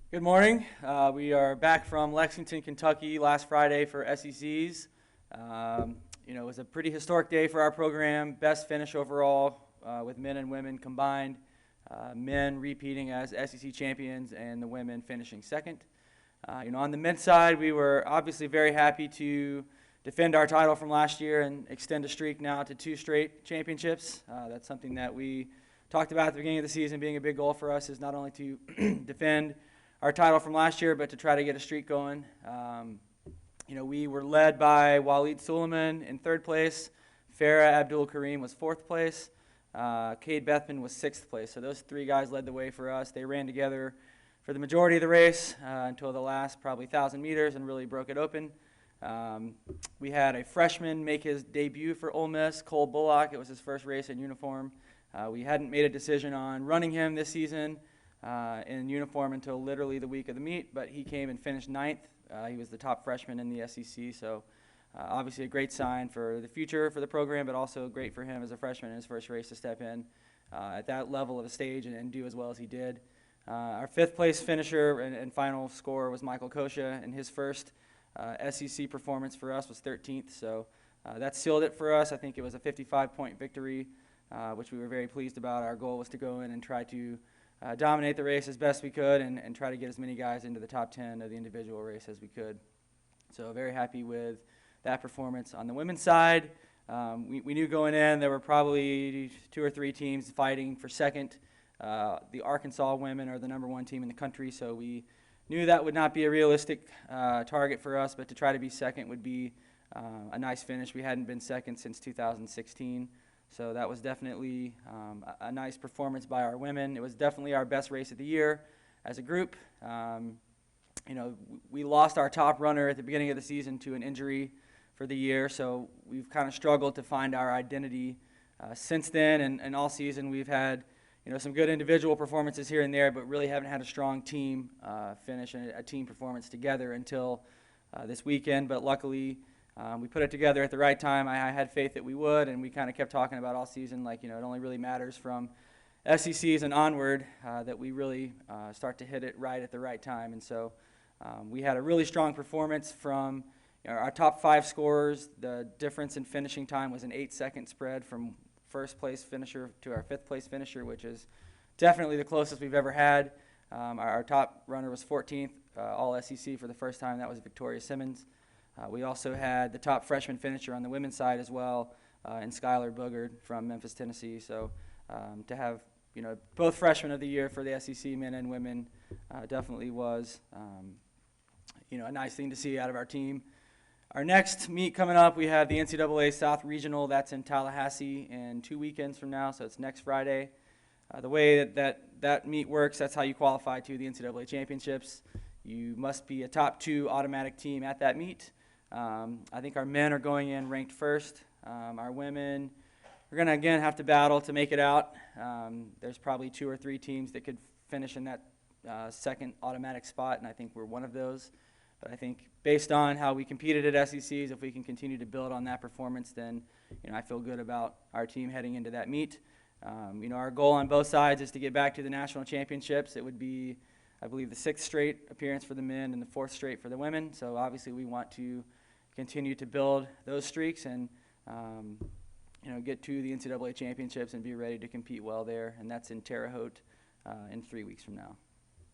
Good morning. We are back from Lexington, Kentucky last Friday for SECs. It was a pretty historic day for our program. Best finish overall with men and women combined. Men repeating as SEC champions and the women finishing second. On the men's side, we were obviously very happy to defend our title from last year and extend a streak now to 2 straight championships. That's something that we talked about at the beginning of the season. Being a big goal for us is not only to defend our title from last year, but to try to get a streak going. We were led by Waleed Suleiman in 3rd place. Farah Abdul Kareem was 4th place. Cade Bethman was 6th place. So those 3 guys led the way for us. They ran together for the majority of the race until the last probably 1,000 meters and really broke it open. We had a freshman make his debut for Ole Miss, Cole Bullock. It was his first race in uniform. We hadn't made a decision on running him this season in uniform until literally the week of the meet, but he came and finished 9th. He was the top freshman in the SEC, so obviously a great sign for the future for the program, but also great for him as a freshman in his first race to step in at that level of a stage and do as well as he did. Our 5th place finisher and final scorer was Michael Kosha, and his first SEC performance for us was 13th, so that sealed it for us. I think it was a 55-point victory, which we were very pleased about. Our goal was to go in and try to dominate the race as best we could and try to get as many guys into the top 10 of the individual race as we could. So very happy with that performance. On the women's side, we knew going in there were probably 2 or 3 teams fighting for second. The Arkansas women are the #1 team in the country, so we knew that would not be a realistic target for us, but to try to be second would be a nice finish. We hadn't been second since 2016. So that was definitely a nice performance by our women. It was definitely our best race of the year as a group. We lost our top runner at the beginning of the season to an injury for the year, so we've kind of struggled to find our identity since then. And all season we've had some good individual performances here and there, but really haven't had a strong team finish and a team performance together until this weekend. But luckily, we put it together at the right time. I had faith that we would, and we kind of kept talking about all season, like, it only really matters from SECs and onward that we really start to hit it right at the right time. And so we had a really strong performance from our top 5 scorers. The difference in finishing time was an 8-second spread from 1st place finisher to our 5th place finisher, which is definitely the closest we've ever had. Our top runner was 14th, all SEC for the first time. That was Victoria Simmons. We also had the top freshman finisher on the women's side as well, in Skylar Boogard from Memphis, Tennessee. So to have both freshmen of the year for the SEC men and women definitely was a nice thing to see out of our team. Our next meet coming up, we have the NCAA South Regional. That's in Tallahassee in 2 weekends from now, so it's next Friday. The way that meet works, that's how you qualify to the NCAA championships. You must be a top 2 automatic team at that meet. I think our men are going in ranked 1st. Our women are going to, again, have to battle to make it out. There's probably 2 or 3 teams that could finish in that 2nd automatic spot, and I think we're one of those. But I think based on how we competed at SECs, if we can continue to build on that performance, then I feel good about our team heading into that meet. Our goal on both sides is to get back to the national championships. It would be, I believe, the 6th straight appearance for the men and the 4th straight for the women. So obviously we want to continue to build those streaks and get to the NCAA championships and be ready to compete well there. And that's in Terre Haute in 3 weeks from now.